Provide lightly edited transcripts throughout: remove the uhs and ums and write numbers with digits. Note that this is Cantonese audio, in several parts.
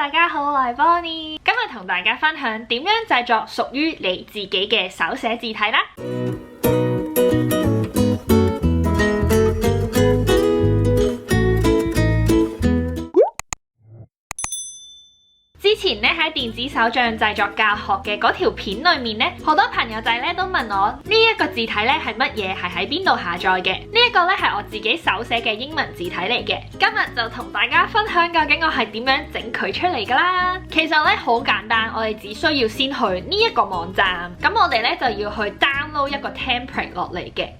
大家好，我係 Bonnie， 今日同大家分享點樣製作屬於你自己嘅手寫字體啦。之前咧喺電子手帳製作教學嘅嗰條片裏面咧，好多朋友仔咧都問我呢一個字體咧係乜嘢，係喺邊度下載嘅？呢一個咧係我自己手寫嘅英文字體嚟嘅。今日就同大家分享究竟我係點樣整佢出嚟噶啦。其實咧好簡單，我哋只需要先去呢一個網站，咁我哋咧就要去 download 一個 template 落嚟嘅。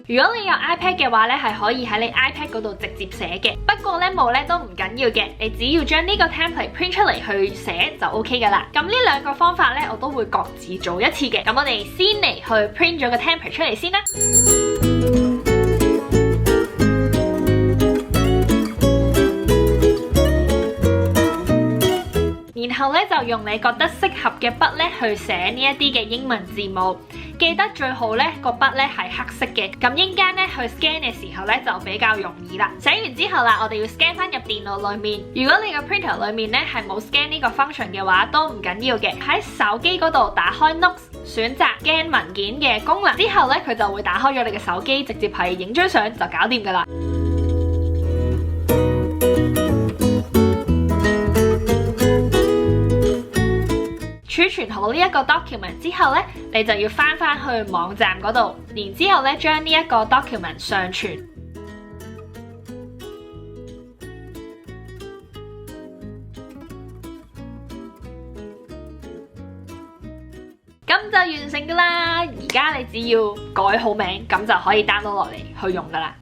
如果你有 iPad 嘅話咧，係可以喺你 iPad 嗰度直接寫嘅。不過咧冇咧都唔緊要嘅，你只要將呢個 template print 出嚟去寫就 OK 噶啦。咁呢兩個方法咧，我都會各自做一次嘅。咁我哋先嚟去 print 咗個 template 出嚟先啦。然後咧就用你覺得適合嘅筆咧去寫呢一啲嘅英文字母。記得最好咧個筆咧係黑色嘅，咁陣間咧去 scan 嘅時候咧就比較容易啦。寫完之後啦，我哋要 scan 翻入電腦裏面。如果你個 printer 裏面咧係冇 scan 呢個 function 嘅話，都唔緊要嘅。喺手機嗰度打開 Notes， 選擇 scan 文件嘅功能之後咧，佢就會打開咗你嘅手機，直接係影張相就搞掂噶啦。儲存好呢一個 document 之後咧，你就要翻去網站嗰度，然之後咧將呢一個 document 上傳。咁就完成噶啦，而家你只要改好名，咁就可以 download 落嚟去用噶啦。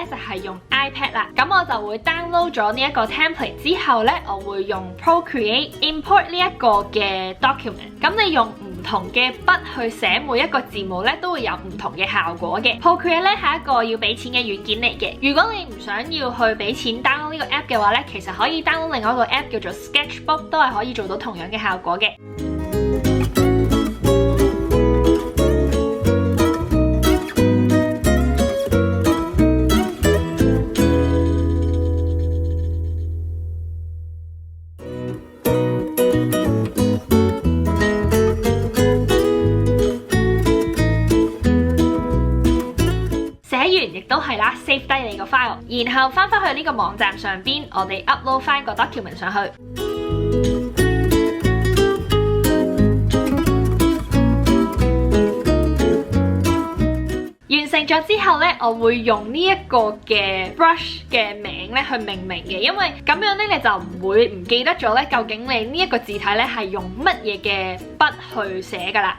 就係用 iPad 啦，咁我就會 download 咗呢一個 template 之後咧，我會用 Procreate import 呢一個嘅 document。咁你用唔同嘅筆去寫每一個字母咧，都會有唔同嘅效果嘅。Procreate 咧係一個要俾錢嘅軟件嚟嘅。如果你唔想要去俾錢 download 呢個 app 嘅話咧，其實可以 download 另外一個 app 叫做 Sketchbook， 都係可以做到同樣嘅效果嘅。亦都係啦 ，save 低你個 file， 然後翻去呢個網站上邊，我哋 upload 翻個 document 上去。完成咗之後咧，我會用呢一個嘅 brush 嘅名咧去命名嘅，因為咁樣咧你就唔會唔記得咗咧，究竟你呢一個字體咧係用乜嘢嘅筆去寫噶啦。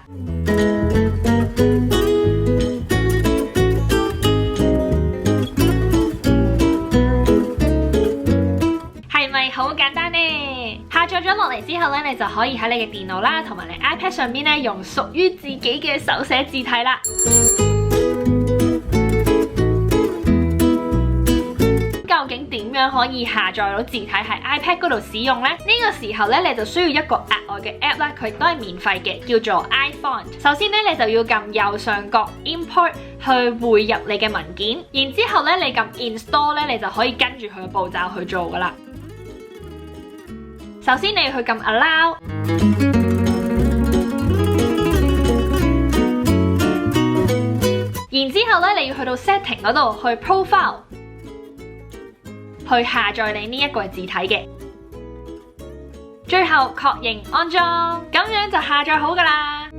好簡單呢，下載咗落嚟之後咧，你就可以喺你嘅電腦啦，同埋你 iPad 上邊咧，用屬於自己嘅手寫字體啦。究竟點樣可以下載到字體喺 iPad 嗰度使用呢？呢個時候咧，你就需要一個額外嘅 app 啦，佢都係免費嘅，叫做 iFont。首先咧，你就要撳右上角 Import 去匯入你嘅文件，然之後咧，你撳 Install 咧，你就可以跟住佢嘅步驟去做噶啦。首先你要去撳 Allow， 然之後咧你要去到 Setting 嗰度去 Profile， 去下載你呢一個字體嘅。最後確認安裝，咁樣就下載好㗎啦。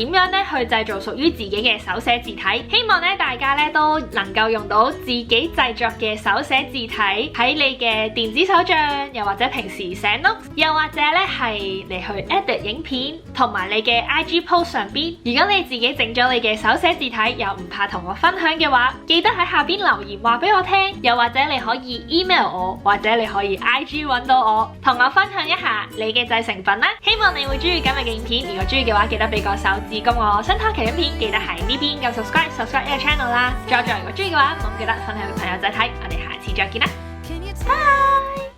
點樣咧去製造屬於自己嘅手寫字體。希望咧大家咧都能夠用到自己製作嘅手寫字體喺你嘅電子手帳，又或者平時寫 note， 又或者咧係嚟去 edit 影片同埋你嘅 IG post 上邊。如果你自己整咗你嘅手寫字體又唔怕同我分享嘅話，記得喺下邊留言話俾我聽，又或者你可以 email 我，或者你可以 IG 揾到我，同我分享一下你嘅製成品啦。希望你會中意今日嘅影片，如果中意嘅話，記得俾個手指公我。新拖期影片記得喺呢邊撳 subscribe 呢個 channel 啦。再如果中意嘅話，唔好記得分享俾朋友仔睇。我哋下次再見啦，拜。